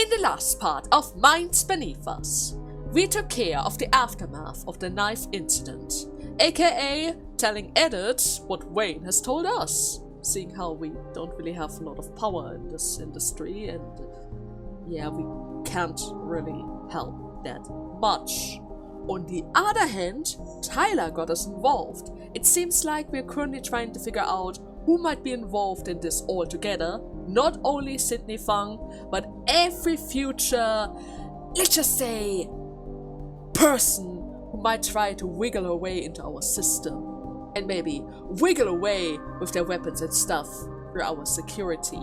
In the last part of Minds Beneath Us, we took care of the aftermath of the knife incident, aka telling Edit what Wayne has told us, seeing how we don't really have a lot of power in this industry, and yeah, we can't really help that much. On the other hand, Tyler got us involved. It seems like we're currently trying to figure out who might be involved in this altogether. Not only Sydney Fung, but every future, let's just say, person who might try to wiggle her way into our system. And maybe wiggle away with their weapons and stuff for our security.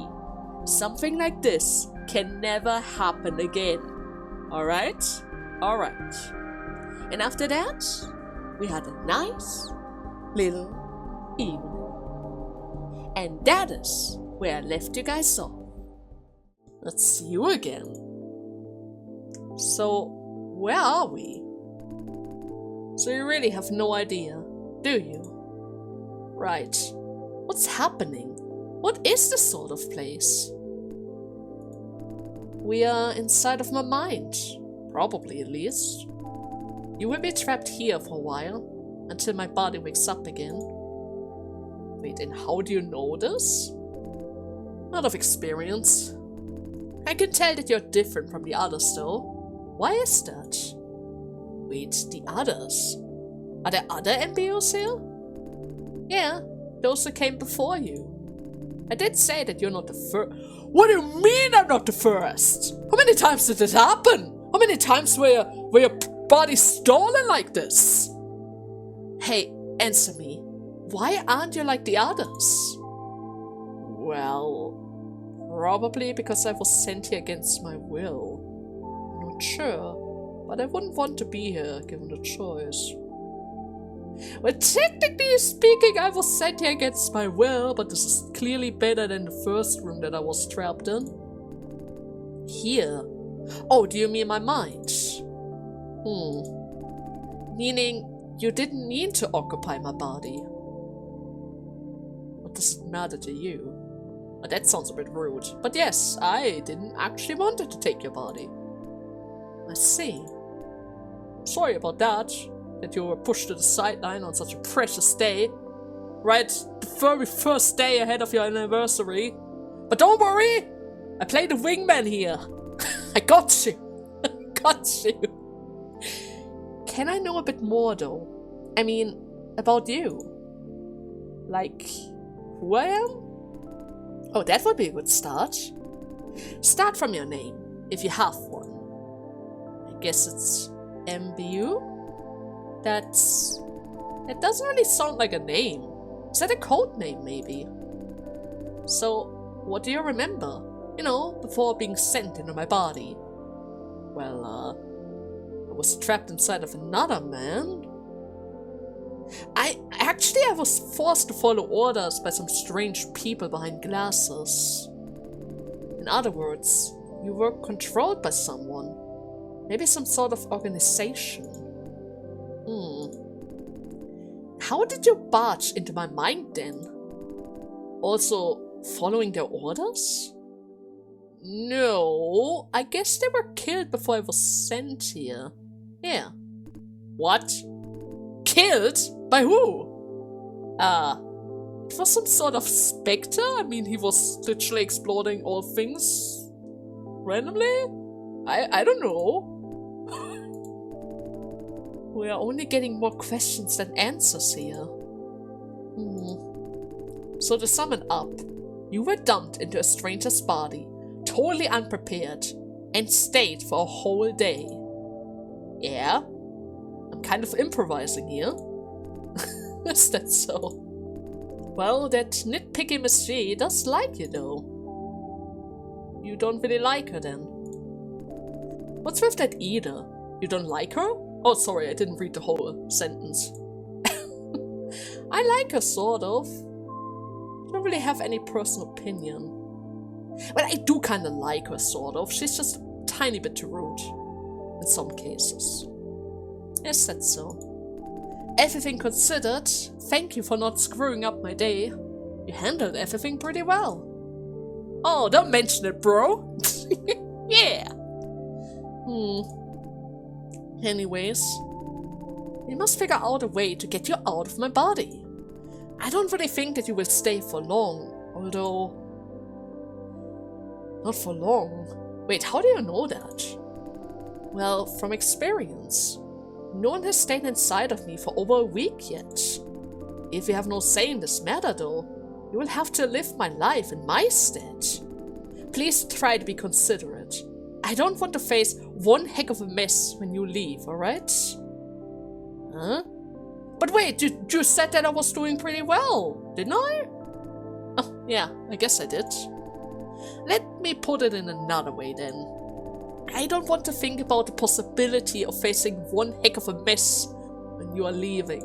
Something like this can never happen again. Alright? Alright. And after that, we had a nice little evening. And that is where I left you guys off. Let's see you again. So, where are we? So you really have no idea, do you? Right. What's happening? What is this sort of place? We are inside of my mind. Probably, at least. You will be trapped here for a while, until my body wakes up again. Wait, and how do you know this? Out of experience. I can tell that you're different from the others, though. Why is that? Wait, the others? Are there other MPOs here? Yeah, those who came before you. I did say that you're not the first. What do you mean I'm not the first? How many times did it happen? How many times were your body stolen like this? Hey, answer me. Why aren't you like the others? Well, probably because I was sent here against my will. Not sure, but I wouldn't want to be here given the choice. Well, technically speaking, I was sent here against my will, but this is clearly better than the first room that I was trapped in. Here? Oh, do you mean my mind? Meaning, you didn't need to occupy my body. What does it matter to you? Well, that sounds a bit rude. But yes, I didn't actually want to take your body. I see. Sorry about that you were pushed to the sideline on such a precious day. Right, the very first day ahead of your anniversary. But don't worry! I played the wingman here. I got you. I got you. Can I know a bit more, though? I mean, about you? Like, who I am? Oh, that would be a good start. Start from your name, if you have one. I guess it's MBU? That doesn't really sound like a name. Is that a code name, maybe? So, what do you remember? You know, before being sent into my body. Well, I was trapped inside of another man. I was forced to follow orders by some strange people behind glasses. In other words, you were controlled by someone. Maybe some sort of organization. How did you barge into my mind then? Also, following their orders? No, I guess they were killed before I was sent here. Yeah. What? Killed? By who? It was some sort of spectre? I mean, he was literally exploding all things randomly? I don't know. We are only getting more questions than answers here. So to sum it up, you were dumped into a stranger's body, totally unprepared, and stayed for a whole day. Yeah? I'm kind of improvising here. Is that so? Well, that nitpicky Miss G does like you though. You don't really like her then. What's with that Ida? You don't like her? Oh, sorry, I didn't read the whole sentence. I like her, sort of. I don't really have any personal opinion. Well, I do kinda like her, sort of. She's just a tiny bit too rude. In some cases. Yes, that's so. Everything considered, thank you for not screwing up my day. You handled everything pretty well. Oh, don't mention it, bro. Yeah. Anyways, we must figure out a way to get you out of my body. I don't really think that you will stay for long, although... Not for long. Wait, how do you know that? Well, from experience. No one has stayed inside of me for over a week yet. If you have no say in this matter, though, you will have to live my life in my stead. Please try to be considerate. I don't want to face one heck of a mess when you leave, alright? Huh? But wait, you said that I was doing pretty well, didn't I? Oh, yeah, I guess I did. Let me put it in another way then. I don't want to think about the possibility of facing one heck of a mess when you are leaving.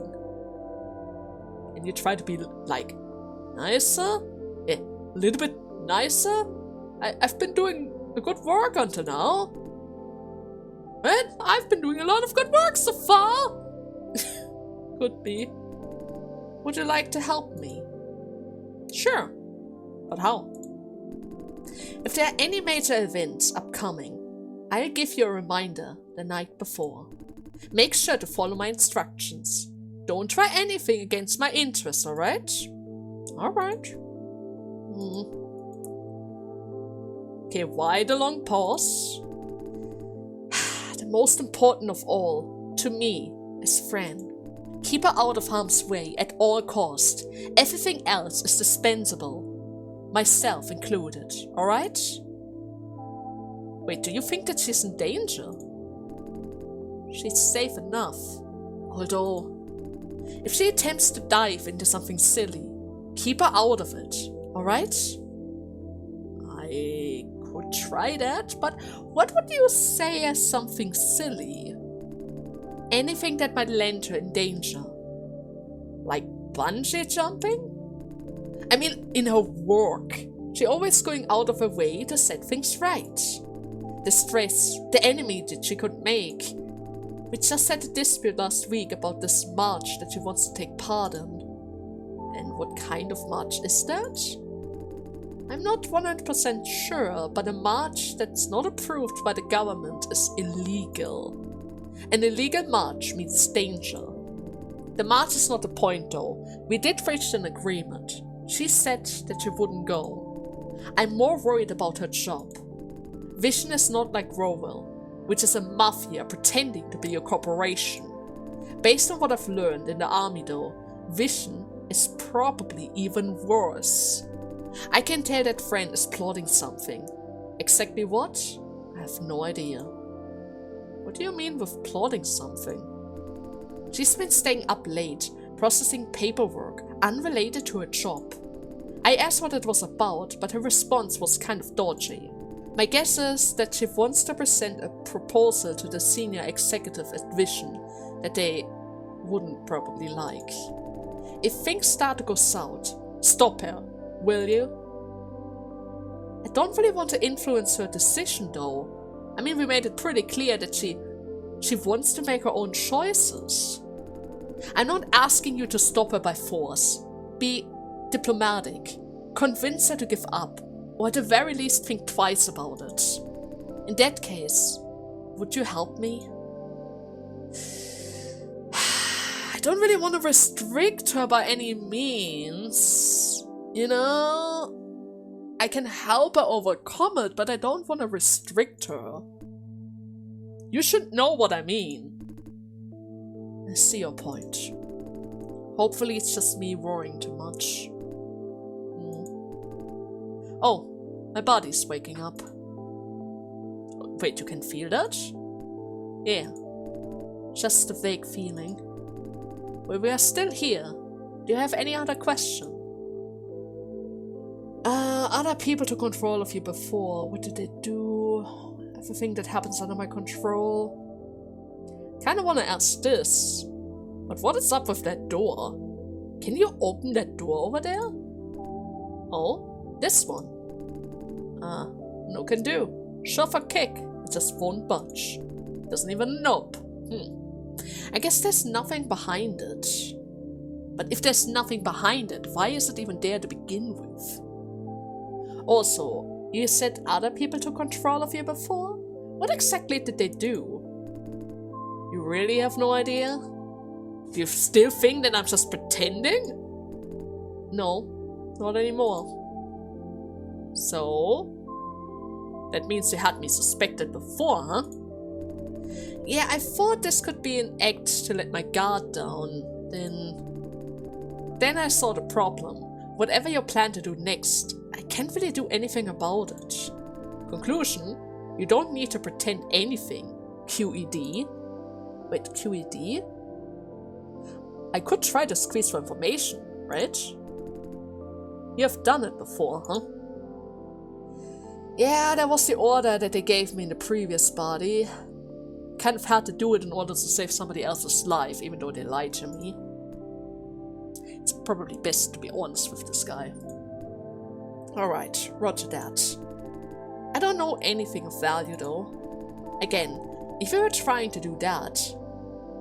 And you try to be, like, nicer? Yeah, a little bit nicer? I've been doing a good work until now. And I've been doing a lot of good work so far. Could be. Would you like to help me? Sure. But how? If there are any major events upcoming, I'll give you a reminder the night before. Make sure to follow my instructions. Don't try anything against my interests, alright? Alright. Okay, why the long pause? The most important of all, to me, is Fran. Keep her out of harm's way at all cost. Everything else is dispensable. Myself included, alright? Wait, do you think that she's in danger? She's safe enough. Although, if she attempts to dive into something silly, keep her out of it, alright? I could try that, but what would you say as something silly? Anything that might land her in danger. Like bungee jumping? I mean, in her work, she's always going out of her way to set things right. The stress, the enemy that she could make. We just had a dispute last week about this march that she wants to take part in. And what kind of march is that? I'm not 100% sure, but a march that's not approved by the government is illegal. An illegal march means danger. The march is not the point though. We did reach an agreement. She said that she wouldn't go. I'm more worried about her job. Vision is not like Rowell, which is a mafia pretending to be a corporation. Based on what I've learned in the army though, Vision is probably even worse. I can tell that Fran is plotting something. Exactly what? I have no idea. What do you mean with plotting something? She's been staying up late, processing paperwork unrelated to her job. I asked what it was about, but her response was kind of dodgy. My guess is that she wants to present a proposal to the senior executive at Vision that they wouldn't probably like. If things start to go south, stop her, will you? I don't really want to influence her decision though. I mean, we made it pretty clear that she wants to make her own choices. I'm not asking you to stop her by force. Be diplomatic. Convince her to give up, or at the very least think twice about it. In that case, would you help me? I don't really want to restrict her by any means. You know? I can help her overcome it, but I don't want to restrict her. You should know what I mean. I see your point. Hopefully it's just me worrying too much. Oh, my body's waking up. Wait, you can feel that? Yeah. Just a vague feeling. Well, we are still here. Do you have any other question? Other people took control of you before. What did they do? Everything that happens under my control. Kinda wanna ask this. But what is up with that door? Can you open that door over there? Oh, this one. No can do. Shove a kick. It just won't budge. Doesn't even nope. I guess there's nothing behind it. But if there's nothing behind it, why is it even there to begin with? Also, you said other people took control of you before? What exactly did they do? You really have no idea? Do you still think that I'm just pretending? No, not anymore. So, that means you had me suspected before, huh? Yeah, I thought this could be an act to let my guard down. Then I saw the problem. Whatever you plan to do next, I can't really do anything about it. Conclusion, you don't need to pretend anything. QED? Wait, QED? I could try to squeeze for information, right? You have done it before, huh? Yeah, that was the order that they gave me in the previous body. Kind of had to do it in order to save somebody else's life, even though they lied to me. It's probably best to be honest with this guy. Alright, roger that. I don't know anything of value though. Again, if you were trying to do that,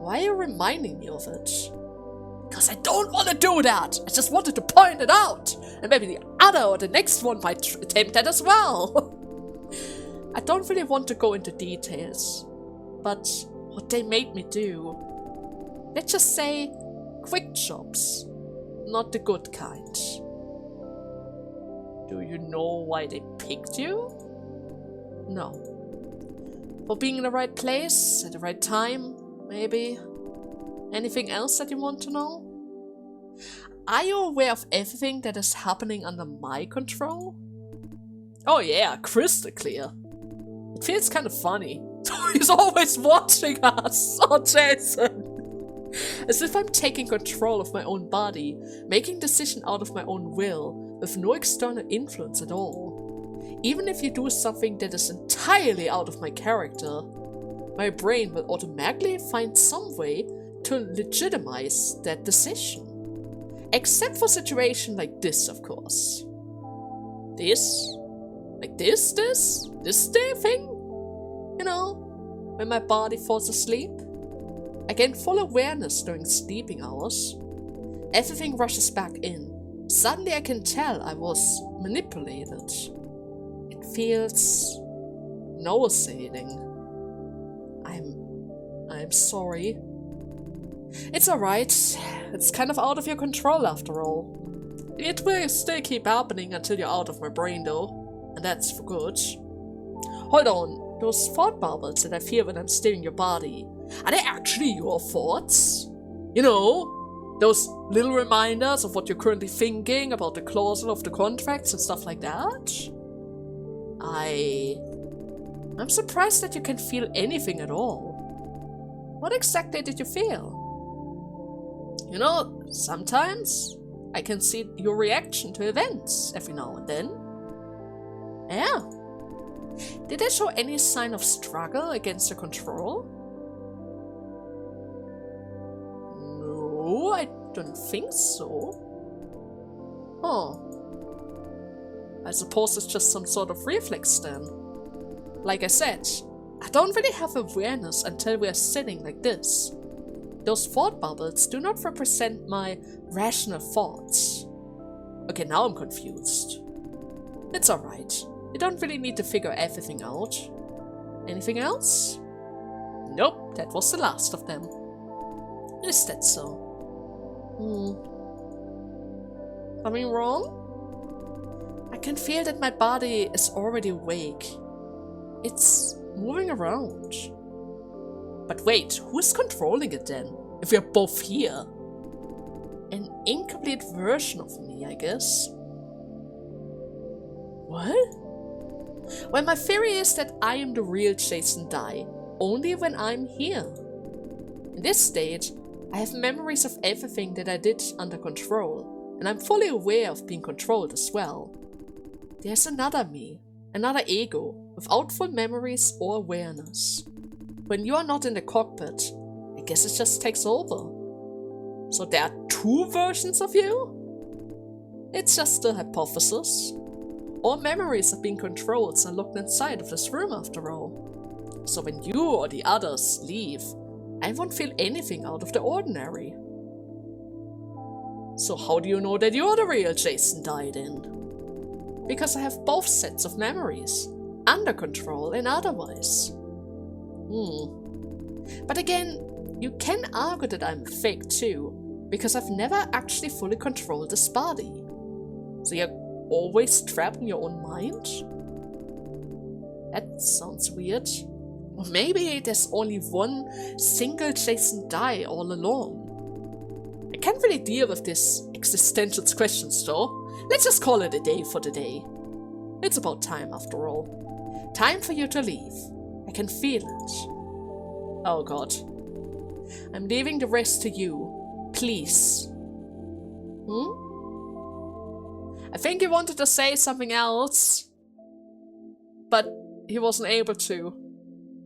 why are you reminding me of it? Because I don't want to do that! I just wanted to point it out! And maybe the other or the next one might attempt that as well! I don't really want to go into details, but what they made me do, let's just say, quick jobs. Not the good kind. Do you know why they picked you? No. For being in the right place, at the right time, maybe? Anything else that you want to know? Are you aware of everything that is happening under my control? Oh yeah, crystal clear. It feels kind of funny. He's always watching us! Oh, Jason! As if I'm taking control of my own body, making decisions out of my own will, with no external influence at all. Even if you do something that is entirely out of my character, my brain will automatically find some way to legitimize that decision. Except for situations like this, of course. This? Like this thing? You know, when my body falls asleep? I gain full awareness during sleeping hours. Everything rushes back in. Suddenly I can tell I was manipulated. It feels nauseating. I'm sorry. It's alright. It's kind of out of your control after all. It will still keep happening until you're out of my brain though. And that's for good. Hold on. Those thought bubbles that I feel when I'm steering your body, are they actually your thoughts? You know, those little reminders of what you're currently thinking about the clauses of the contracts and stuff like that? I'm surprised that you can feel anything at all. What exactly did you feel? You know, sometimes I can see your reaction to events every now and then. Yeah. Did they show any sign of struggle against your control? No, I don't think so. Oh. I suppose it's just some sort of reflex then. Like I said, I don't really have awareness until we are sitting like this. Those thought bubbles do not represent my rational thoughts. Okay, now I'm confused. It's alright. You don't really need to figure everything out. Anything else? Nope, that was the last of them. Is that so? Something wrong? I can feel that my body is already awake. It's moving around. But wait, who's controlling it then? If we're both here? An incomplete version of me, I guess. What? Well, my theory is that I am the real Jason Dai, only when I'm here. In this stage, I have memories of everything that I did under control, and I'm fully aware of being controlled as well. There's another me, another ego, without full memories or awareness. When you are not in the cockpit, I guess it just takes over. So there are two versions of you? It's just a hypothesis. All memories of being controlled are locked inside of this room after all. So when you or the others leave, I won't feel anything out of the ordinary. So how do you know that you're the real Jason Dai then? Because I have both sets of memories, under control and otherwise. But again, you can argue that I'm fake too, because I've never actually fully controlled this body. So you're always trapped in your own mind? That sounds weird. Or maybe there's only one single Jason Dai all along. I can't really deal with this existential questions though. Let's just call it a day for today. It's about time after all. Time for you to leave. I can feel it. Oh god. I'm leaving the rest to you. Please. I think he wanted to say something else, but he wasn't able to.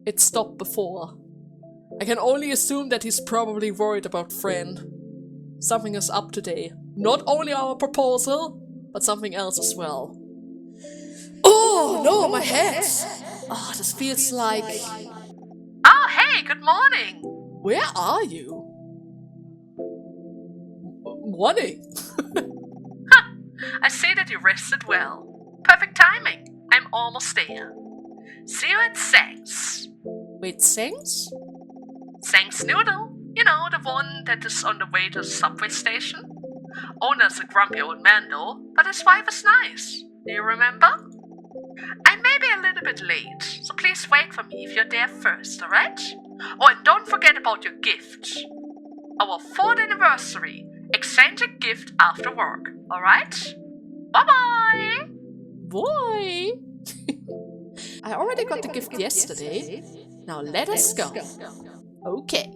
It stopped before. I can only assume that he's probably worried about friend. Something is up today. Not only our proposal, but something else as well. Oh no, my head! Oh, this feels like... Oh hey, good morning! Where are you? Morning! I see that you rested well. Perfect timing. I'm almost there. See you at Sang's. Wait, Sang's? Sang's Noodle. You know, the one that is on the way to the subway station. Owner's a grumpy old man though, but his wife is nice. Do you remember? I may be a little bit late, so please wait for me if you're there first, alright? Oh, and don't forget about your gift. Our 4th anniversary. Exchange a gift after work, alright? Bye-bye! Boy! I already got the gift yesterday. Now let us go. Okay.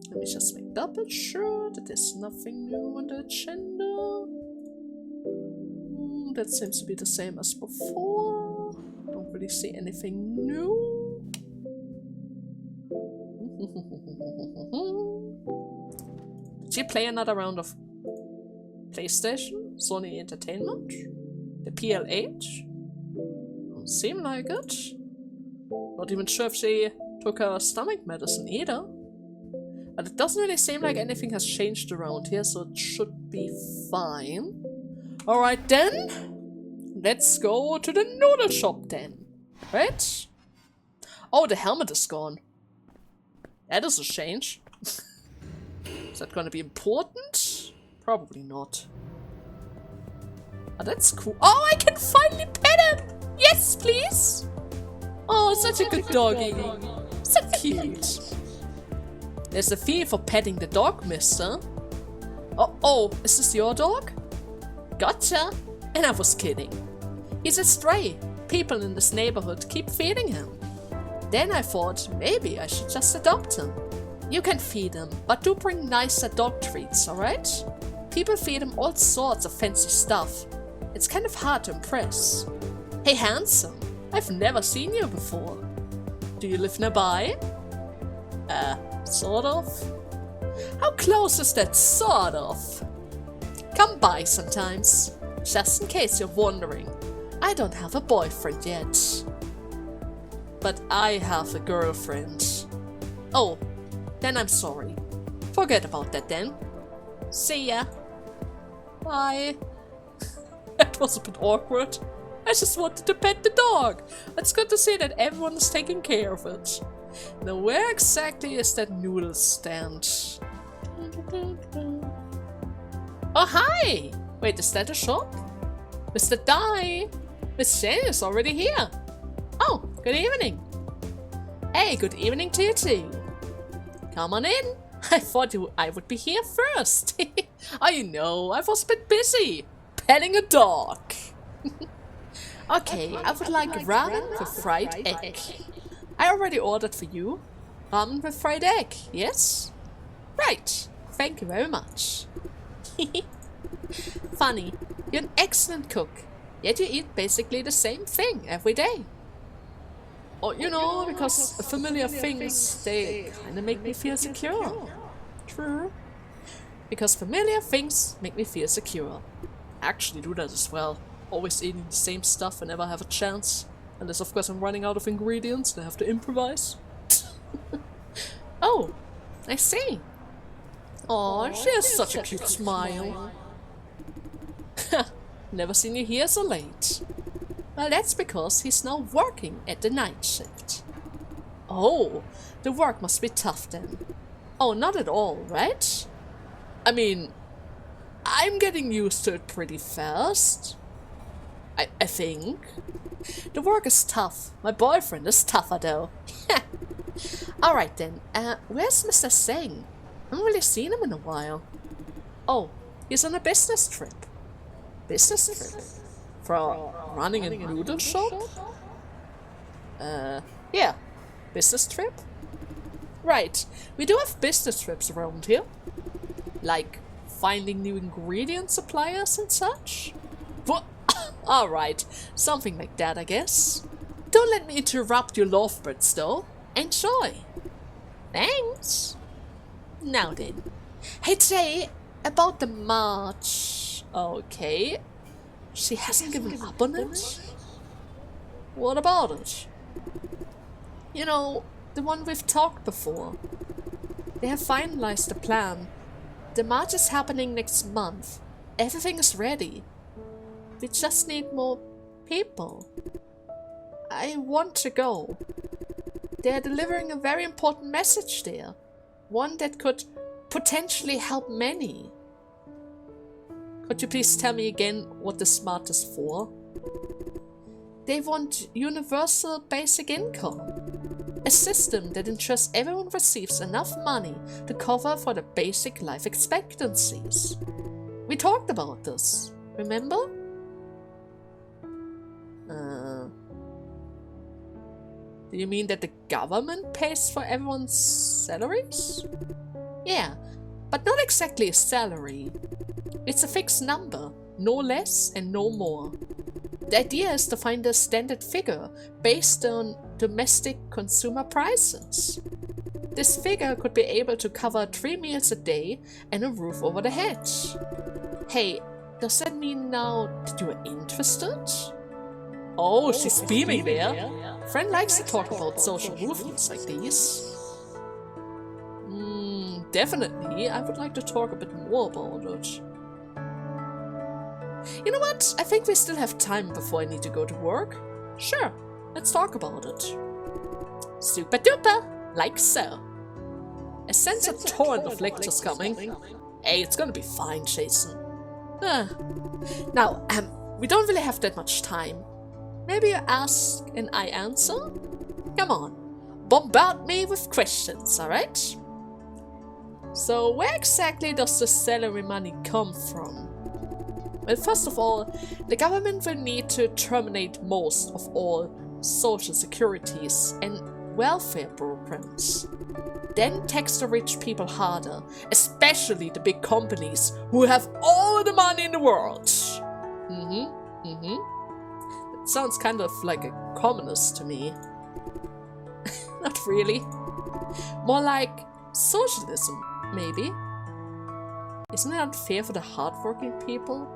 Let me just make double sure that there's nothing new on the agenda. That seems to be the same as before. Don't really see anything new. Did you play another round of PlayStation? Sony Entertainment? The PLH? Don't seem like it. Not even sure if she took her stomach medicine either. But it doesn't really seem like anything has changed around here, so it should be fine. Alright then. Let's go to the noodle shop then. Right? Oh, the helmet is gone. That is a change. Is that gonna be important? Probably not. Oh, that's cool. Oh, I can finally pet him! Yes, please! Oh, such a good doggy. So cute. There's a fee for petting the dog, mister. Oh, is this your dog? Gotcha! And I was kidding. He's a stray. People in this neighborhood keep feeding him. Then I thought maybe I should just adopt him. You can feed him, but do bring nicer dog treats, alright? People feed him all sorts of fancy stuff. It's kind of hard to impress. Hey handsome, I've never seen you before. Do you live nearby? Sort of? How close is that sort of? Come by sometimes. Just in case you're wondering, I don't have a boyfriend yet. But I have a girlfriend. Oh, then I'm sorry. Forget about that then. See ya. Bye. That was a bit awkward. I just wanted to pet the dog. It's good to see that everyone is taking care of it. Now where exactly is that noodle stand? Oh hi! Wait, is that a shop? Mr. Dai! Miss Jane is already here. Oh, good evening. Hey, good evening to you too. Come on in. I thought I would be here first. I know, I was a bit busy. Petting a dog. Okay, I would like ramen with fried egg. I already ordered for you. Ramen with fried egg, yes? Right, thank you very much. Funny, you're an excellent cook, yet you eat basically the same thing every day. Oh, you know, because familiar things, they kinda make me feel secure. True. Because familiar things make me feel secure. I actually do that as well. Always eating the same stuff whenever I have a chance. Unless of course I'm running out of ingredients and I have to improvise. Oh, I see. Oh, she has such a cute smile. Never seen you here so late. Well, that's because he's now working at the night shift. Oh, The work must be tough then. Oh, not at all, right? I mean, I'm getting used to it pretty fast. I think. The work is tough. My boyfriend is tougher though. Alright then, where's Mr. Singh? I haven't really seen him in a while. Oh, he's on a business trip. Business trip? For running a noodle shop? Yeah. Business trip? Right, we do have business trips around here. Like, finding new ingredient suppliers and such? What? Alright, something like that, I guess. Don't let me interrupt your lovebirds, though. Enjoy. Thanks. Now then. Hey, Jay, about the march. Okay. She hasn't given up on it? What about it? You know, the one we've talked before. They have finalized the plan. The march is happening next month. Everything is ready. We just need more people. I want to go. They are delivering a very important message there. One that could potentially help many. Could you please tell me again what the smart is for? They want universal basic income. A system that ensures everyone receives enough money to cover for the basic life expectancies. We talked about this, remember? Do you mean that the government pays for everyone's salaries? Yeah, but not exactly a salary. It's a fixed number, no less and no more. The idea is to find a standard figure based on domestic consumer prices. This figure could be able to cover 3 meals a day and a roof over the head. Hey, does that mean now that you are interested? Oh, she's beaming there. Friend likes to talk about social movements like these. Definitely, I would like to talk a bit more about it. You know what? I think we still have time before I need to go to work. Sure, let's talk about it. Super duper, like so. I sense a torrent of lectures coming. Hey, it's gonna be fine, Jason. Now, we don't really have that much time. Maybe you ask and I answer? Come on, bombard me with questions, alright? So, where exactly does the salary money come from? Well, first of all, the government will need to terminate most of all social securities and welfare programs. Then tax the rich people harder, especially the big companies who have all the money in the world. It sounds kind of like a communist to me. Not really. More like socialism, maybe. Isn't it unfair for the hardworking people?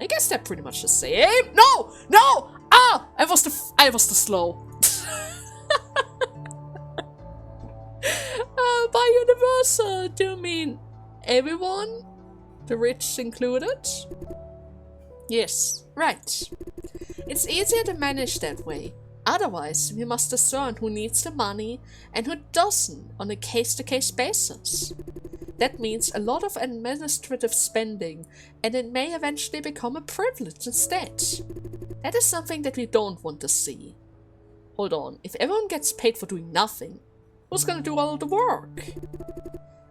I guess they're pretty much the same. No! No! Ah! I was too slow. By universal, do you mean everyone? The rich included? Yes, right. It's easier to manage that way. Otherwise, we must discern who needs the money and who doesn't on a case-to-case basis. That means a lot of administrative spending, and it may eventually become a privilege instead. That is something that we don't want to see. Hold on, if everyone gets paid for doing nothing, who's gonna do all the work?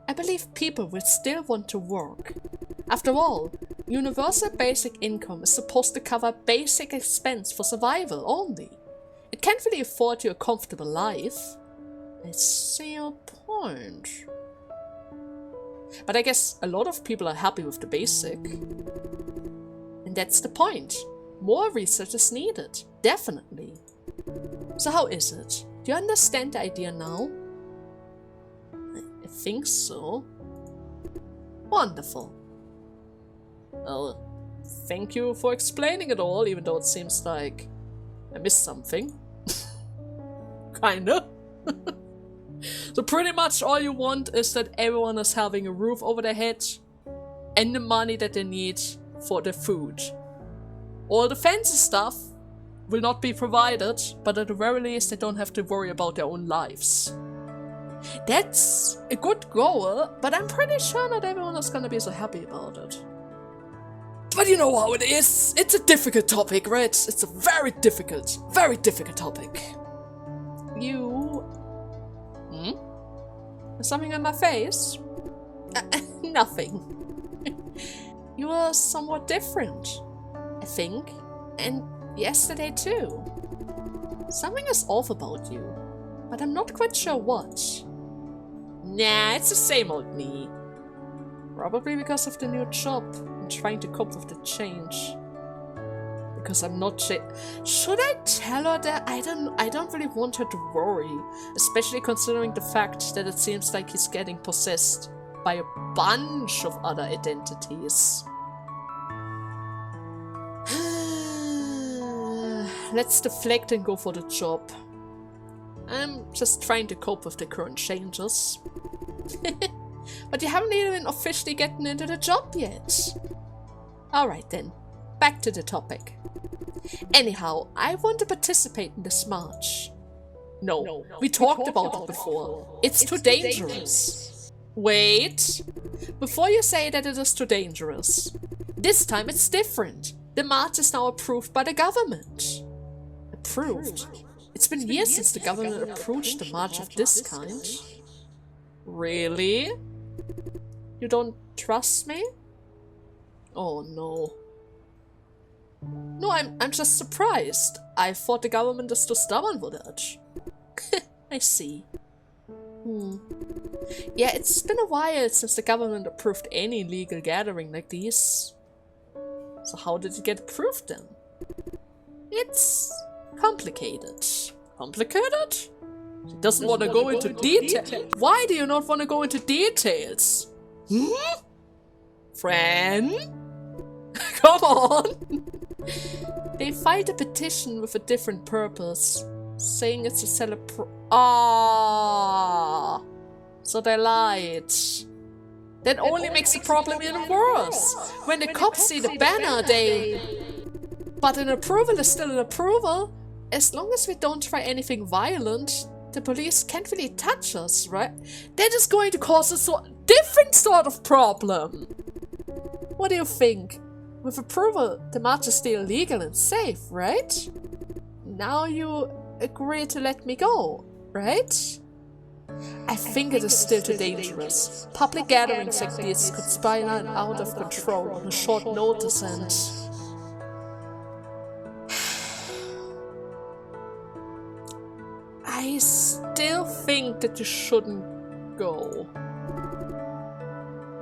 I believe people will still want to work. After all, universal basic income is supposed to cover basic expense for survival only. It can't really afford you a comfortable life. I see your point. But I guess a lot of people are happy with the basic. And that's the point. More research is needed, definitely. So how is it? Do you understand the idea now? I think so. Wonderful. Well, thank you for explaining it all, even though it seems like I missed something. Kinda. So pretty much all you want is that everyone is having a roof over their head and the money that they need for their food. All the fancy stuff, will not be provided, but at the very least they don't have to worry about their own lives. That's a good goal, but I'm pretty sure not everyone is gonna be so happy about it. But you know how it is. It's a difficult topic, right? It's a very difficult topic. You... There's something on my face? Nothing. You are somewhat different, I think. And yesterday too. Something is off about you, but I'm not quite sure what. Nah, it's the same old me. Probably because of the new job and trying to cope with the change. Because I'm not should I tell her that? I don't really want her to worry, especially considering the fact that it seems like he's getting possessed by a bunch of other identities. Let's deflect and go for the job. I'm just trying to cope with the current changes. But you haven't even officially gotten into the job yet. Alright then, back to the topic. Anyhow, I want to participate in this march. No, we talked about it before. It's too dangerous. Wait. Before you say that it is too dangerous, this time it's different. The march is now approved by the government. Approved? It's been years since the government approved the march of this kind. Really? You don't trust me? Oh no. No, I'm just surprised. I thought the government is too stubborn for that. I see. Yeah, it's been a while since the government approved any legal gathering like these. So how did it get approved then? It's complicated. Complicated? She doesn't want to go into detail. Why do you not want to go into details? Friend? Come on! They filed a petition with a different purpose, saying it's a so they lied. That only makes the problem even worse. When the cops see the banner, But an approval is still an approval. As long as we don't try anything violent, the police can't really touch us, right? That is going to cause a different sort of problem. What do you think? With approval, the march is still legal and safe, right? Now you agree to let me go, right? I think it is still too dangerous. Public gatherings like this could spiral out of control on a short notice and... I still think that you shouldn't go.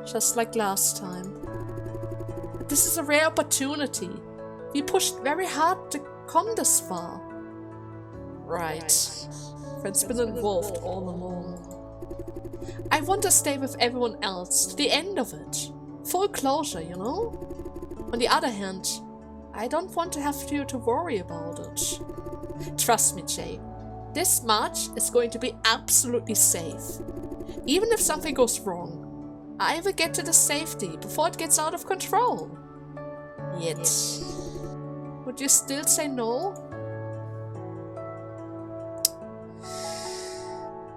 Just like last time. But this is a rare opportunity. We pushed very hard to come this far. Right. Friend's been involved all along. I want to stay with everyone else to the end of it. Full closure, you know? On the other hand, I don't want to have you to worry about it. Trust me, Jay. This march is going to be absolutely safe. Even if something goes wrong, I will get to the safety before it gets out of control. Yet, would you still say no?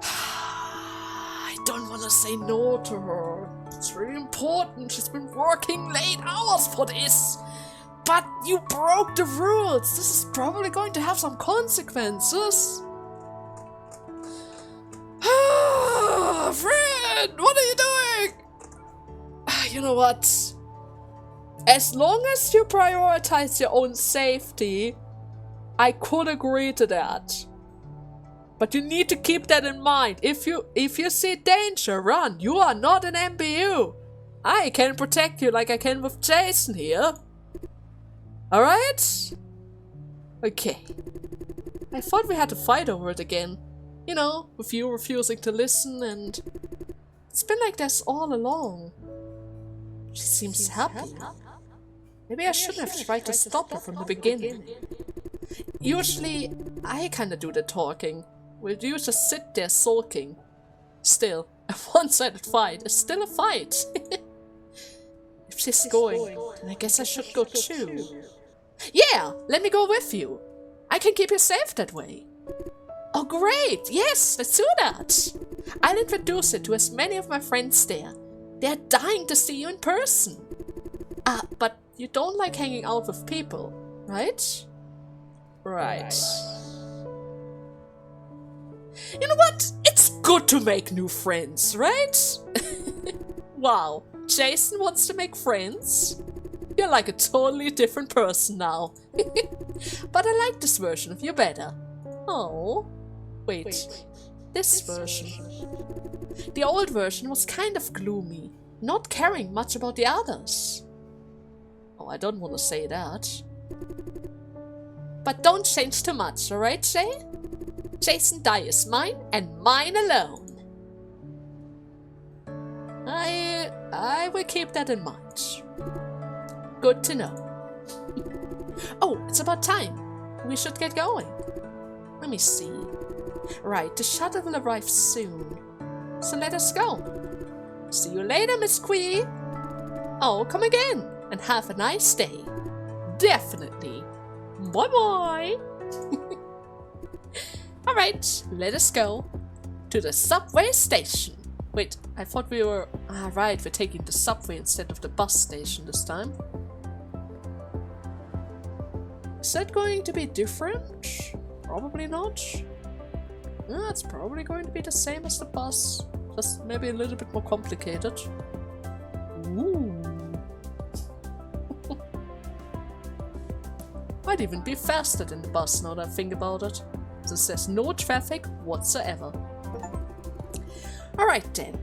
I don't want to say no to her. It's really important. She's been working late hours for this. But you broke the rules. This is probably going to have some consequences. Friend, what are you doing? You know what? As long as you prioritize your own safety, I could agree to that. But you need to keep that in mind. If you see danger, run. You are not an MBU. I can protect you like I can with Jason here. Alright? Okay. I thought we had to fight over it again. You know, with you refusing to listen, and it's been like this all along. She seems happy. Maybe I shouldn't have tried to stop her from the beginning. Usually, I kinda do the talking, while you just sit there sulking. Still, a one-sided fight is still a fight. If she's going, then I guess I should go too. Yeah, let me go with you. I can keep you safe that way. Oh great, yes, let's do that. I'll introduce you to as many of my friends there. They're dying to see you in person. But you don't like hanging out with people, right? Right. You know what? It's good to make new friends, right? Wow, Jason wants to make friends? You're like a totally different person now. But I like this version of you better. Oh, wait. This version. The old version was kind of gloomy, not caring much about the others. Oh, I don't want to say that. But don't change too much, alright, Jay? Jason Dai is mine, and mine alone. I will keep that in mind. Good to know. Oh, it's about time. We should get going. Let me see. Right, the shuttle will arrive soon. So let us go. See you later, Miss Quee. Oh, come again, and have a nice day. Definitely. Bye-bye. Alright, let us go to the subway station. Wait, I thought we were... right, we're taking the subway instead of the bus station this time. Is that going to be different? Probably not. It's probably going to be the same as the bus, just maybe a little bit more complicated. Ooh. Might even be faster than the bus now that I think about it, since there's no traffic whatsoever. Alright then,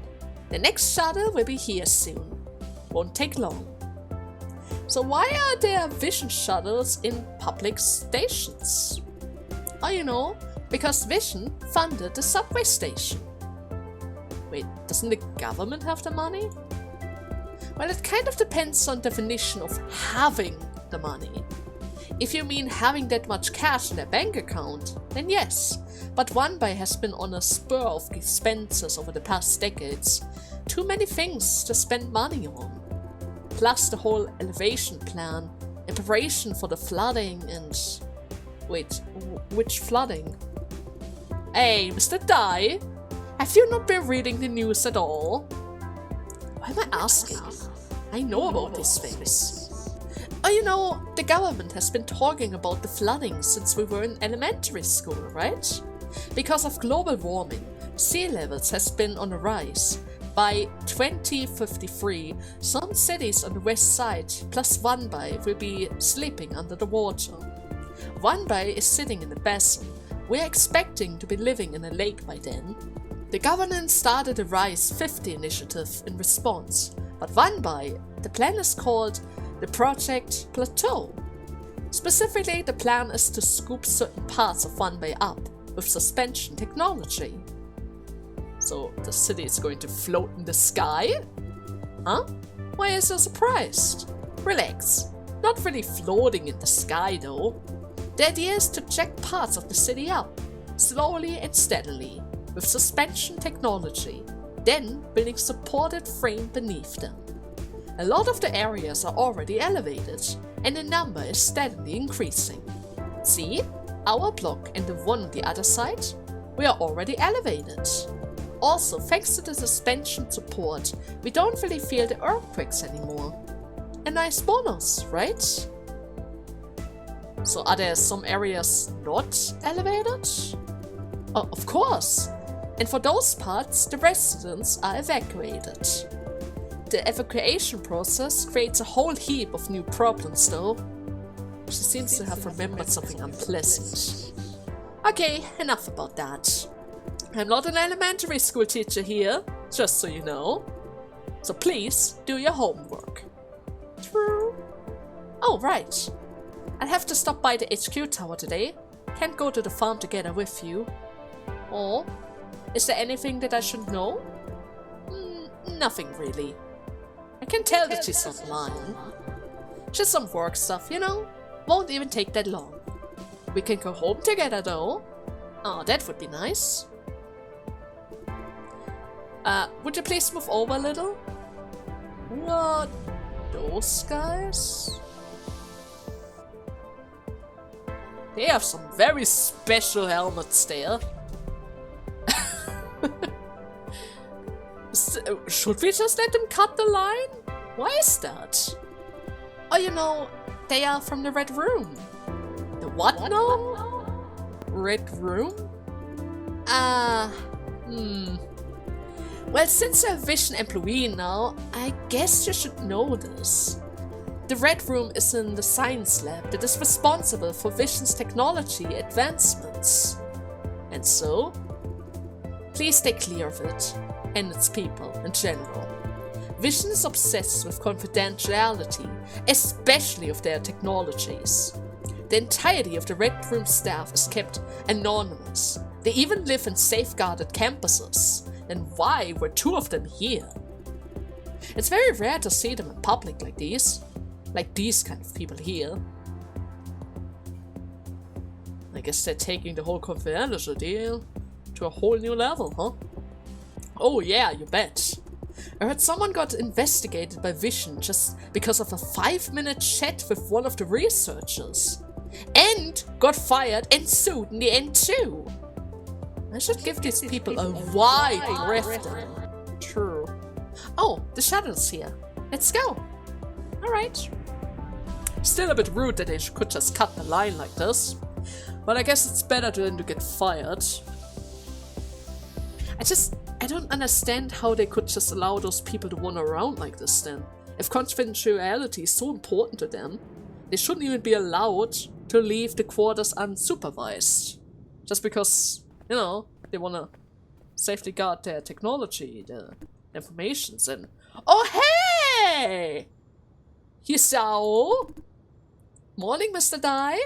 the next shuttle will be here soon. Won't take long. So why are there vision shuttles in public stations? Oh, you know, because Vision funded the subway station. Wait, doesn't the government have the money? Well, it kind of depends on definition of having the money. If you mean having that much cash in their bank account, then yes. But OneBuy has been on a spur of expenses over the past decades. Too many things to spend money on. Plus the whole elevation plan, in preparation for the flooding and... Wait, which flooding? Hey, Mr. Dai, have you not been reading the news at all? Why am I asking? I know about these things. Oh, you know, the government has been talking about the flooding since we were in elementary school, right? Because of global warming, sea levels has been on a rise. By 2053, some cities on the west side plus OneBuy will be sleeping under the water. OneBuy is sitting in a basin. We're expecting to be living in a lake by then. The government started a Rise 50 initiative in response, but OneBuy, the plan is called the Project Plateau. Specifically, the plan is to scoop certain parts of OneBuy up with suspension technology. So the city is going to float in the sky? Huh? Why is you surprised? Relax. Not really floating in the sky though. The idea is to jack parts of the city up, slowly and steadily, with suspension technology, then building supported frame beneath them. A lot of the areas are already elevated, and the number is steadily increasing. See? Our block and the one on the other side? We are already elevated. Also, thanks to the suspension support, we don't really feel the earthquakes anymore. A nice bonus, right? So are there some areas not elevated? Oh, of course! And for those parts, the residents are evacuated. The evacuation process creates a whole heap of new problems though. She seems to have remembered something unpleasant. Okay, enough about that. I'm not an elementary school teacher here, just so you know. So please, do your homework. True. Oh, right. I'll have to stop by the HQ tower today. Can't go to the farm together with you. Oh, is there anything that I should know? Nothing really. I can tell that she's not lying. Just some work stuff, you know? Won't even take that long. We can go home together though. Oh, that would be nice. Would you please move over a little? What? Those guys? They have some very special helmets there. Should we just let them cut the line? Why is that? Oh, you know, they are from the Red Room. The what now? Red Room? Well, since you're a Vision employee now, I guess you should know this. The Red Room is in the science lab that is responsible for Vision's technology advancements. And so, please stay clear of it, and its people in general. Vision is obsessed with confidentiality, especially of their technologies. The entirety of the Red Room staff is kept anonymous. They even live in safeguarded campuses. Then why were 2 of them here? It's very rare to see them in public like these. Like these kind of people here. I guess they're taking the whole confidentiality to a whole new level, huh? Oh yeah, you bet. I heard someone got investigated by Vision just because of a 5-minute chat with one of the researchers. And got fired and sued in the end too. I should give these people a wide berth then. True. Oh, the shuttle's here. Let's go. Alright. Still a bit rude that they could just cut the line like this. But I guess it's better than to get fired. I don't understand how they could just allow those people to wander around like this then. If confidentiality is so important to them, they shouldn't even be allowed to leave the quarters unsupervised. Just because, you know, they wanna safely guard their technology, their informations, and... Oh hey! Hisao! Morning, Mr. Dai?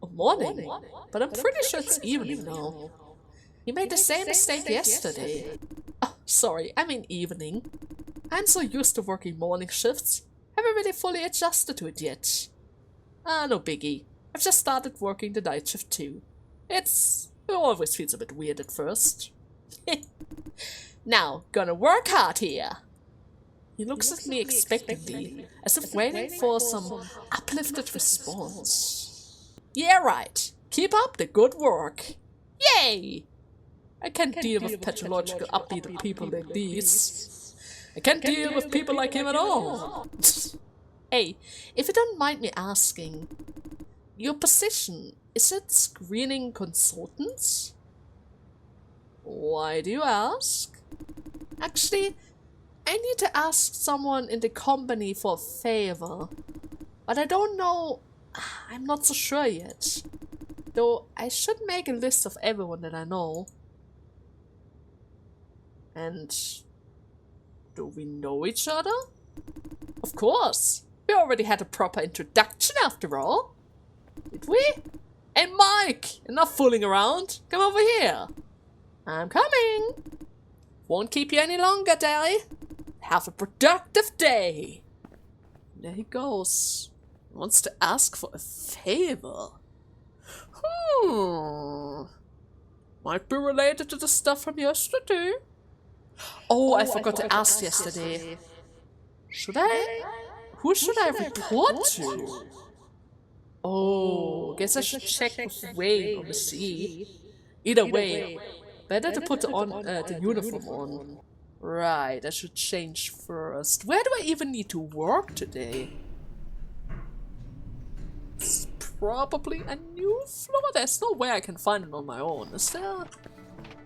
Oh, morning. But I'm pretty sure it's evening now. You made the same mistake yesterday. Oh, sorry, I mean evening. I'm so used to working morning shifts. Haven't really fully adjusted to it yet. No biggie. I've just started working the night shift too. It always feels a bit weird at first. Now, gonna work hard here. He looks at me expectantly, as if waiting for some uplifted response. Yeah, right. Keep up the good work. Yay! I can't deal with pathological upbeat people like these. I can't deal with people like him at all. Hey, if you don't mind me asking, your position, is it screening consultants? Why do you ask? Actually, I need to ask someone in the company for a favor. But I don't know, I'm not so sure yet. Though I should make a list of everyone that I know. And do we know each other? Of course. We already had a proper introduction after all. Did we? Hey Mike, enough fooling around. Come over here. I'm coming. Won't keep you any longer, Dai. Have a productive day. There he goes. He wants to ask for a favor. Might be related to the stuff from yesterday. Oh, I forgot to ask yesterday. Should I? Who should I report to? Oh, guess I should check with Wayne on the sea. Either way, better to put on the uniform on. Right, I should change first. Where do I even need to work today? It's probably a new floor. There's no way I can find it on my own, is there?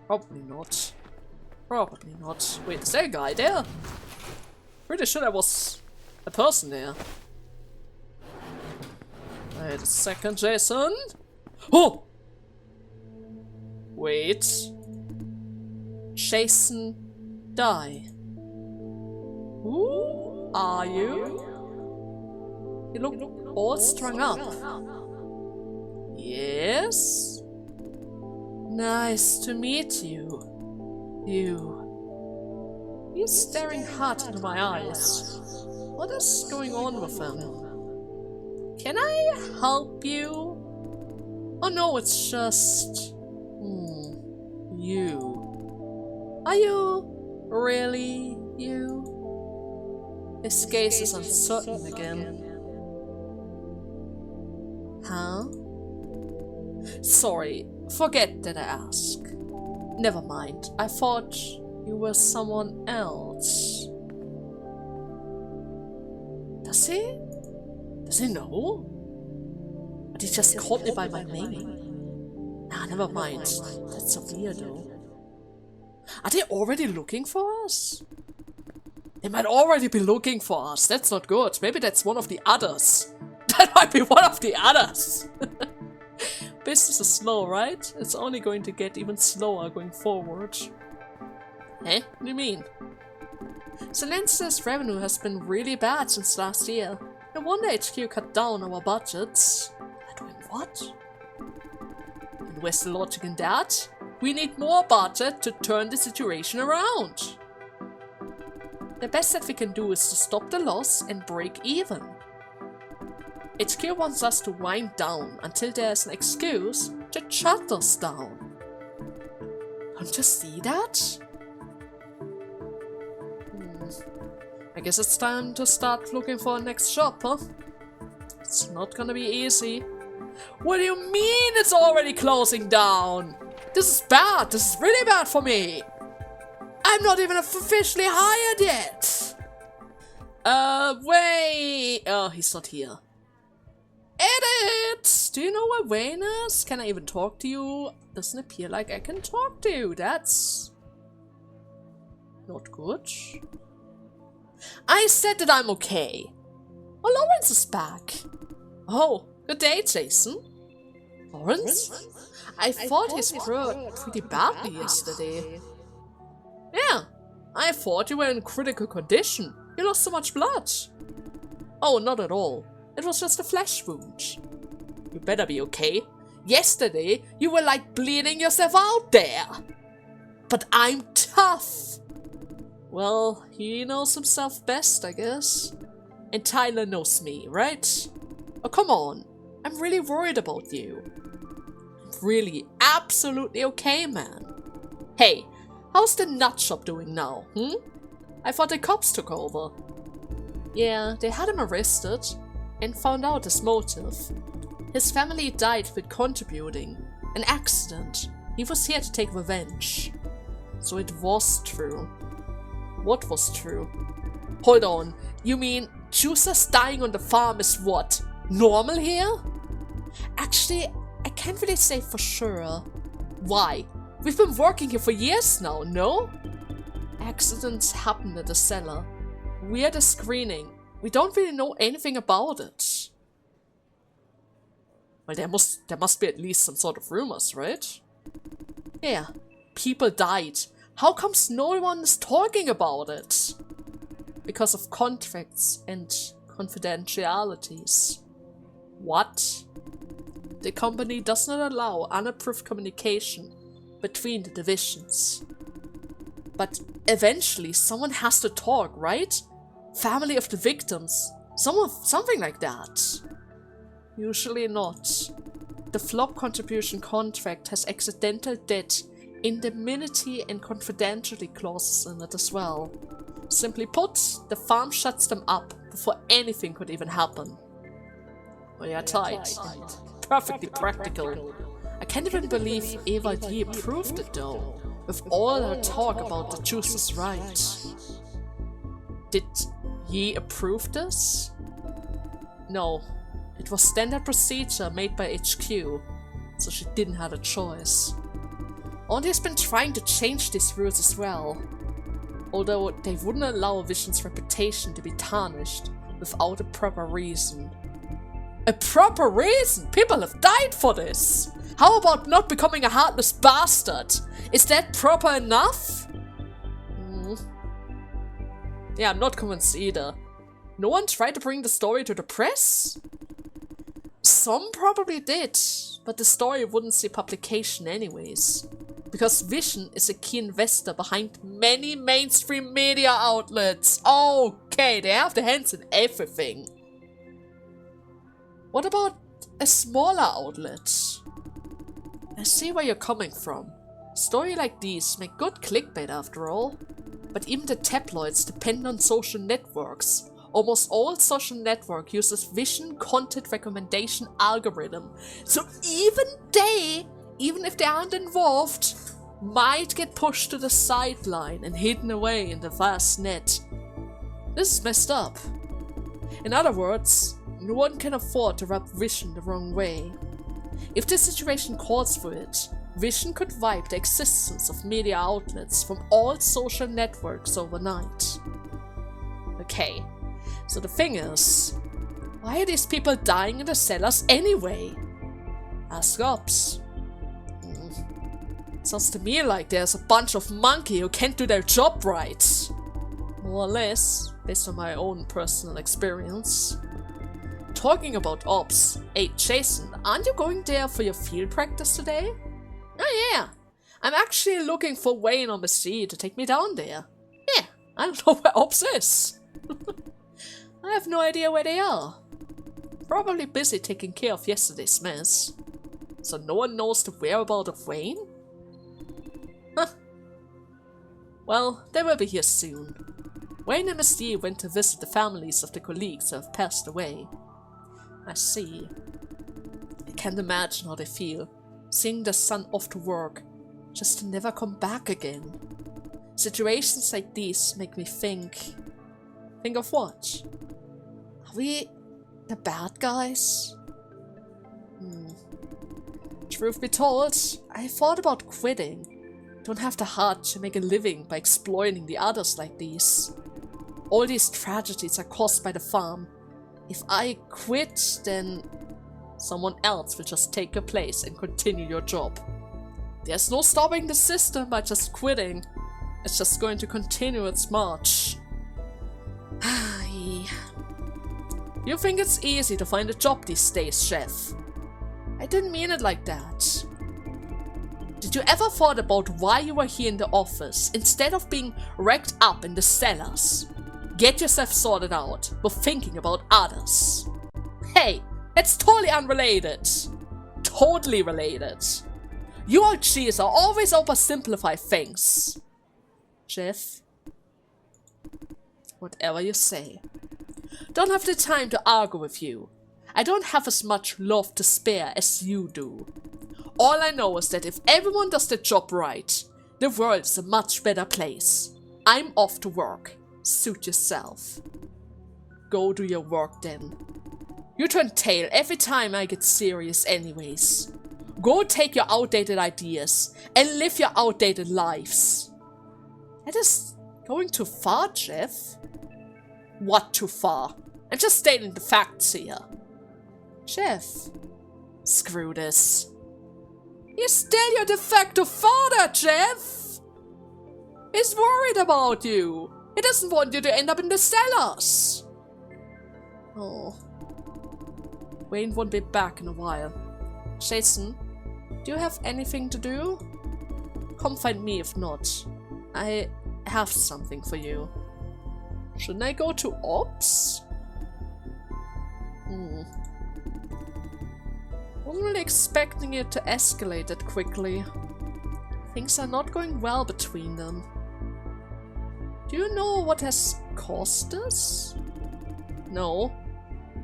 Probably not. Probably not. Wait, is there a guy there? Pretty sure there was a person there. Wait a second, Jason. Oh! Wait. Jason Dai. Who are you? You look all strung up. Yes? Nice to meet you. He's staring hard into my eyes. What is going on with him? Can I help you? Oh no, it's just... you. Are you really you? His gaze is uncertain again. Huh? Sorry, forget that I asked. Never mind, I thought you were someone else. Does he? Does he know? But he just called me by my name. Nah, never mind. That's so weird though. Are they already looking for us? They might already be looking for us. That's not good. Maybe that's one of the others. That might be one of the others. Business is slow, right? It's only going to get even slower going forward. Eh? What do you mean? Silence's revenue has been really bad since last year. No wonder HQ cut down our budgets. They're doing what? And where's the logic in that? We need more budget to turn the situation around. The best that we can do is to stop the loss and break even. HQ wants us to wind down until there's an excuse to shut us down. Don't you see that? I guess it's time to start looking for a next job, huh? It's not gonna be easy. What do you mean it's already closing down? This is bad. This is really bad for me. I'm not even officially hired yet. Wait. Oh, he's not here. Edit! Do you know where Wayne is? Can I even talk to you? Doesn't appear like I can talk to you. That's not good. I said that I'm okay. Oh, Lawrence is back. Oh, good day, Jason. Lawrence? I thought he screwed pretty badly yesterday. Yeah, I thought you were in critical condition. You lost so much blood. Oh, not at all. It was just a flesh wound. You better be okay. Yesterday, you were like bleeding yourself out there. But I'm tough. Well, he knows himself best, I guess. And Tyler knows me, right? Oh, come on. I'm really worried about you. I'm really, absolutely okay, man. Hey, how's the nut shop doing now, I thought the cops took over. Yeah, they had him arrested and found out his motive. His family died with contributing. An accident. He was here to take revenge. So it was true. What was true? Hold on, you mean juicers dying on the farm is what? Normal here? Actually, I can't really say for sure. Why? We've been working here for years now, no? Accidents happen at the cellar. We're the screening. We don't really know anything about it. Well, there must be at least some sort of rumors, right? Yeah, people died. How comes no one is talking about it? Because of contracts and confidentialities. What? The company does not allow unapproved communication between the divisions. But eventually someone has to talk, right? Family of the victims. Something like that. Usually not. The flop contribution contract has accidental debt, indemnity and confidentiality clauses in it as well. Simply put, the farm shuts them up before anything could even happen. Oh yeah, tight. Perfectly practical. I can't even believe Eva Yi approved it though, with all her talk about the juice's right. Did Yi approve this? No. It was standard procedure made by HQ, so she didn't have a choice. Auntie has been trying to change these rules as well, although they wouldn't allow Vision's reputation to be tarnished without a proper reason. A proper reason? People have died for this! How about not becoming a heartless bastard? Is that proper enough? Yeah, I'm not convinced either. No one tried to bring the story to the press? Some probably did, but the story wouldn't see publication anyways. Because Vision is a key investor behind many mainstream media outlets. Okay, they have their hands in everything. What about a smaller outlet? I see where you're coming from. Stories like these make good clickbait after all. But even the tabloids depend on social networks. Almost all social network uses vision content recommendation algorithm. So even they, even if they aren't involved, might get pushed to the sideline and hidden away in the vast net. This is messed up. In other words, no one can afford to rub vision the wrong way. If the situation calls for it, vision could wipe the existence of media outlets from all social networks overnight. Okay, so the thing is, why are these people dying in the cellars anyway? Ask ops. Sounds to me like there's a bunch of monkey who can't do their job right. More or less, based on my own personal experience. Talking about ops, hey Jason, aren't you going there for your field practice today? Oh yeah, I'm actually looking for Wayne or Miss G to take me down there. Yeah, I don't know where ops is. I have no idea where they are. Probably busy taking care of yesterday's mess. So no one knows the whereabouts of Wayne? Huh. Well, they will be here soon. Wayne and Miss D went to visit the families of the colleagues who have passed away. I see. I can't imagine how they feel, seeing their son off to work, just to never come back again. Situations like these make me think... Think of what? Are we the bad guys? Truth be told, I thought about quitting. Don't have the heart to make a living by exploiting the others like these. All these tragedies are caused by the farm. If I quit, then someone else will just take your place and continue your job. There's no stopping the system by just quitting. It's just going to continue its march. You think it's easy to find a job these days, Chef? I didn't mean it like that. Did you ever thought about why you were here in the office instead of being racked up in the cellars? Get yourself sorted out, but thinking about others. Hey, it's totally unrelated. Totally related. You OGs are always oversimplify things. Jeff? Whatever you say. Don't have the time to argue with you. I don't have as much love to spare as you do. All I know is that if everyone does their job right, the world is a much better place. I'm off to work. Suit yourself. Go do your work then. You turn tail every time I get serious anyways. Go take your outdated ideas and live your outdated lives. That is going too far, Jeff. What too far? I'm just stating the facts here. Jeff, screw this. He's still your de facto father, Jeff! He's worried about you. He doesn't want you to end up in the cellars. Oh. Wayne won't be back in a while. Jason, do you have anything to do? Come find me if not. I have something for you. Shouldn't I go to Ops? Wasn't really expecting it to escalate that quickly. Things are not going well between them. Do you know what has caused this? No.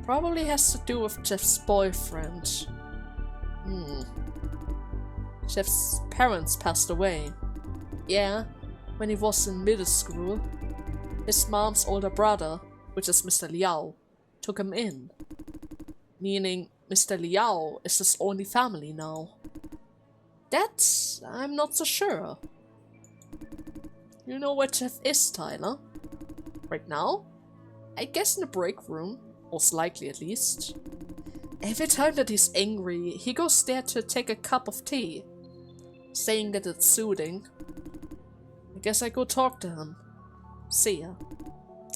Probably has to do with Jeff's boyfriend. Jeff's parents passed away. Yeah, when he was in middle school. His mom's older brother, which is Mr. Liao, took him in. Meaning Mr. Liao is his only family now. That I'm not so sure. You know where Jeff is, Tyler? Right now? I guess in the break room, most likely at least. Every time that he's angry, he goes there to take a cup of tea, saying that it's soothing. I guess I go talk to him. See ya.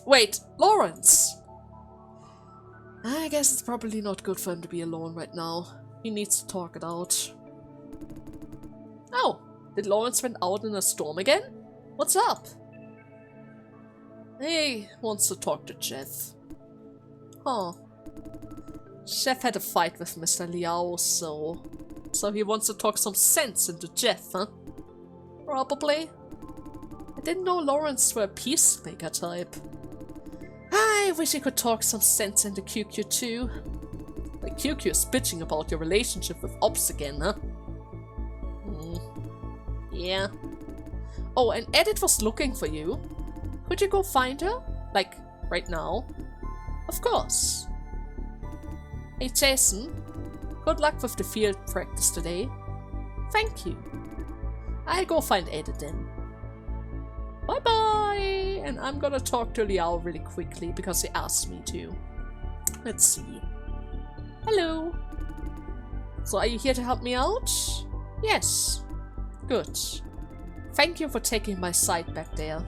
Wait, Lawrence! I guess it's probably not good for him to be alone right now. He needs to talk it out. Oh, did Lawrence went out in a storm again? What's up? He wants to talk to Jeff. Huh. Jeff had a fight with Mr. Liao, so he wants to talk some sense into Jeff, huh? Probably. I didn't know Lawrence were a peacemaker type. I wish you could talk some sense into QQ too. Like QQ is bitching about your relationship with Ops again, huh? Yeah. Oh, and Edith was looking for you. Could you go find her? Like, right now? Of course. Hey Jason, good luck with the field practice today. Thank you. I'll go find Edith then. Bye bye! And I'm gonna talk to Liao really quickly because he asked me to. Let's see. Hello. So are you here to help me out? Yes. Good. Thank you for taking my side back there.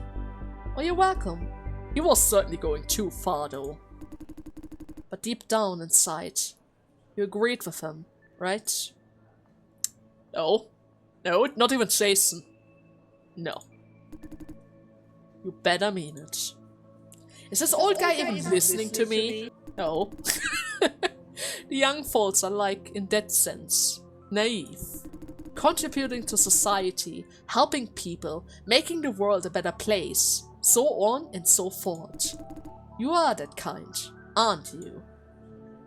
Oh, you're welcome. He was certainly going too far though. But deep down inside, you agreed with him, right? No. No, not even Jason. No. You better mean it. Is this old guy even listening to me? No. The young folks are like, in that sense, naive. Contributing to society, helping people, making the world a better place, so on and so forth. You are that kind, aren't you?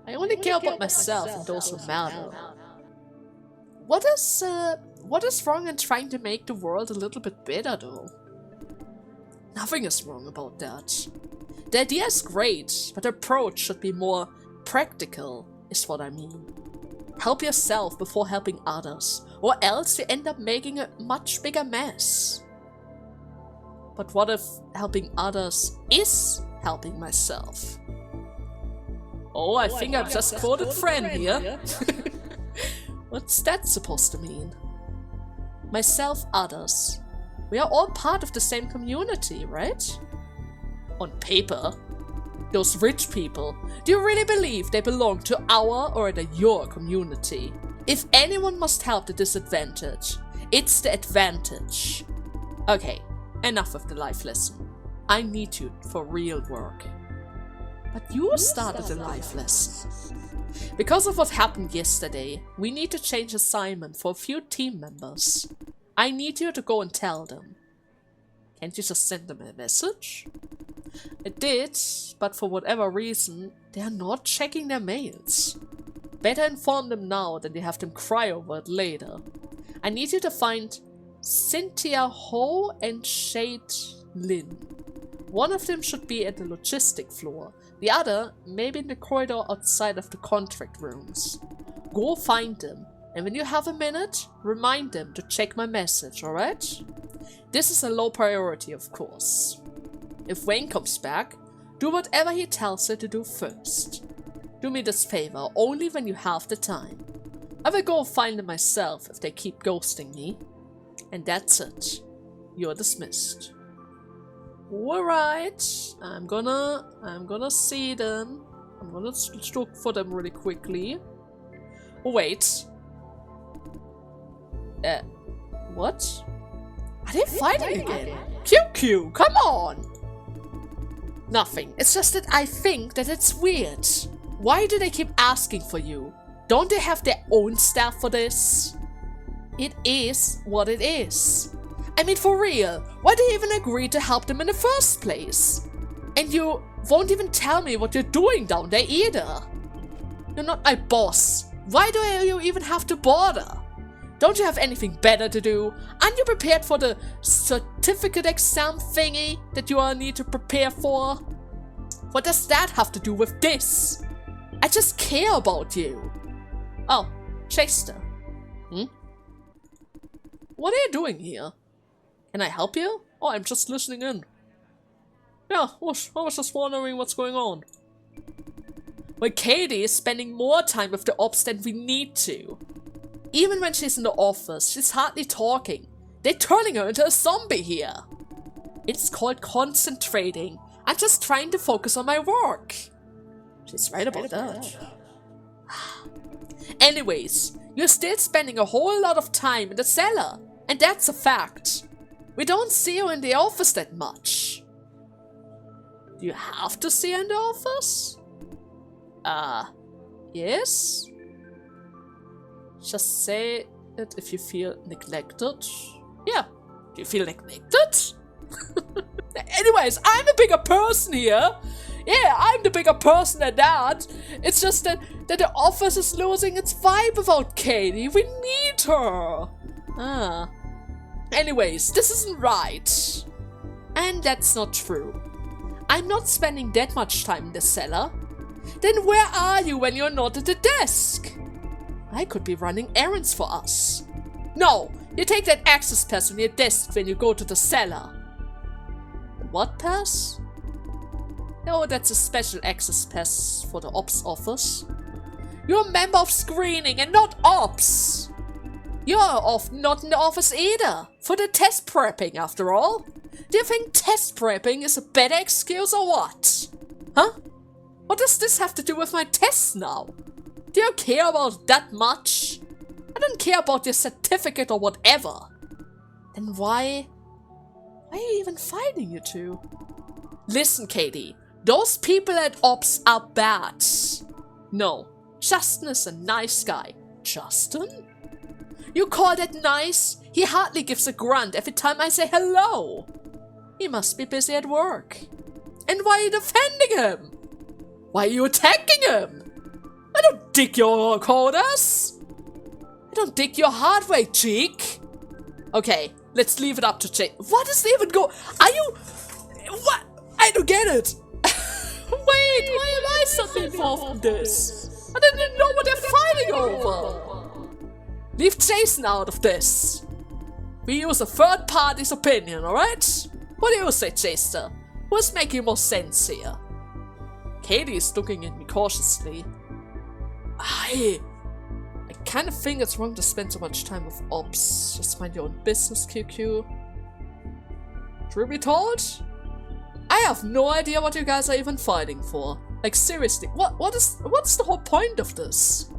I only care about myself and those who matter. What is wrong in trying to make the world a little bit better though? Nothing is wrong about that. The idea is great, but the approach should be more practical, is what I mean. Help yourself before helping others, or else you end up making a much bigger mess. But what if helping others is helping myself? Oh, I think I've just quoted friend here. What's that supposed to mean? Myself, others. We are all part of the same community, right? On paper. Those rich people, do you really believe they belong to our or the your community? If anyone must help the disadvantaged, it's the advantage. Okay, enough of the life lesson. I need you for real work. But you started the life lesson. Because of what happened yesterday, we need to change assignment for a few team members. I need you to go and tell them. Can't you just send them a message? I did, but for whatever reason, they are not checking their mails. Better inform them now than they have them cry over it later. I need you to find Cynthia Ho and Shade Lin. One of them should be at the logistic floor, the other maybe in the corridor outside of the contract rooms. Go find them, and when you have a minute, remind them to check my message, alright? This is a low priority, of course. If Wayne comes back, do whatever he tells you to do first. Do me this favor only when you have the time. I will go find them myself if they keep ghosting me. And that's it. You're dismissed. Alright, I'm gonna see them. I'm gonna look for them really quickly. Oh, wait. What? Are they fighting again? QQ, come on! Nothing. It's just that I think that it's weird. Why do they keep asking for you? Don't they have their own staff for this? It is what it is. I mean, for real, why do you even agree to help them in the first place? And you won't even tell me what you're doing down there either. You're not my boss. Why do you even have to bother? Don't you have anything better to do? Aren't you prepared for the certificate exam thingy that you all need to prepare for? What does that have to do with this? I just care about you. Oh, Chester. What are you doing here? Can I help you? Oh, I'm just listening in. Yeah, I was just wondering what's going on. Well, Katie is spending more time with the ops than we need to. Even when she's in the office, she's hardly talking. They're turning her into a zombie here. It's called concentrating. I'm just trying to focus on my work. She's right about that. Anyways, you're still spending a whole lot of time in the cellar. And that's a fact. We don't see you in the office that much. Do you have to see her in the office? Yes? Just say it if you feel neglected. Yeah. Do you feel neglected? Anyways, I'm a bigger person here. Yeah, I'm the bigger person than that. It's just that the office is losing its vibe without Katie. We need her. Ah. Anyways, this isn't right. And that's not true. I'm not spending that much time in the cellar. Then where are you when you're not at the desk? I could be running errands for us. No, you take that access pass from your desk when you go to the cellar. What pass? No, that's a special access pass for the ops office. You're a member of screening and not ops. You're not in the office either, for the test prepping after all. Do you think test prepping is a better excuse or what? Huh? What does this have to do with my tests now? Do you care about that much? I don't care about your certificate or whatever. Then why are you even fighting, you two? Listen, Katie, those people at Ops are bad. No, Justin is a nice guy. Justin? You call that nice? He hardly gives a grunt every time I say hello. He must be busy at work. And why are you defending him? Why are you attacking him? I don't dig your quotas. I don't dig your hard way, cheek. Okay, let's leave it up to Jay. What is even Are you... What? I don't get it. Wait, why am I suddenly involved in this? I didn't even know what they're fighting over. Leave Jason out of this. We use a third party's opinion, alright? What do you say, Jason? Who's making more sense here? Katie is looking at me cautiously. I kind of think it's wrong to spend so much time with ops. Just mind your own business, QQ. Truth be told, I have no idea what you guys are even fighting for. Like seriously, what's the whole point of this?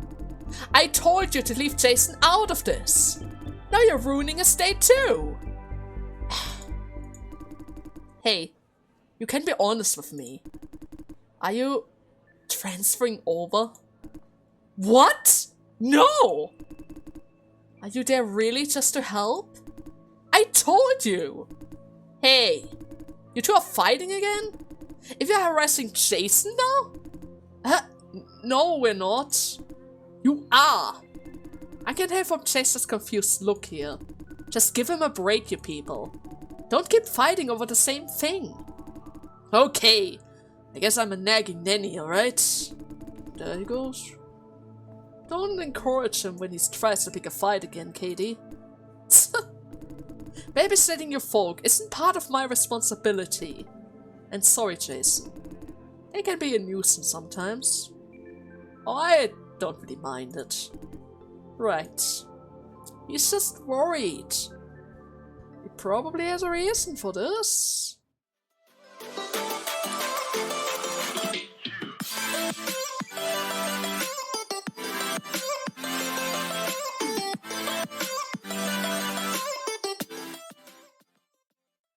I told you to leave Jason out of this. Now you're ruining his day too. Hey, you can be honest with me. Are you transferring over? What? No! Are you there really just to help? I told you! Hey, you two are fighting again? If you're harassing Jason now? No, we're not. You are! I can tell from Jason's confused look here. Just give him a break, you people. Don't keep fighting over the same thing. Okay, I guess I'm a nagging nanny, alright? There he goes. Don't encourage him when he tries to pick a fight again, Katie. Babysitting your folk isn't part of my responsibility. And sorry, Jason. They can be a nuisance sometimes. Oh, I don't really mind it. Right. He's just worried. He probably has a reason for this.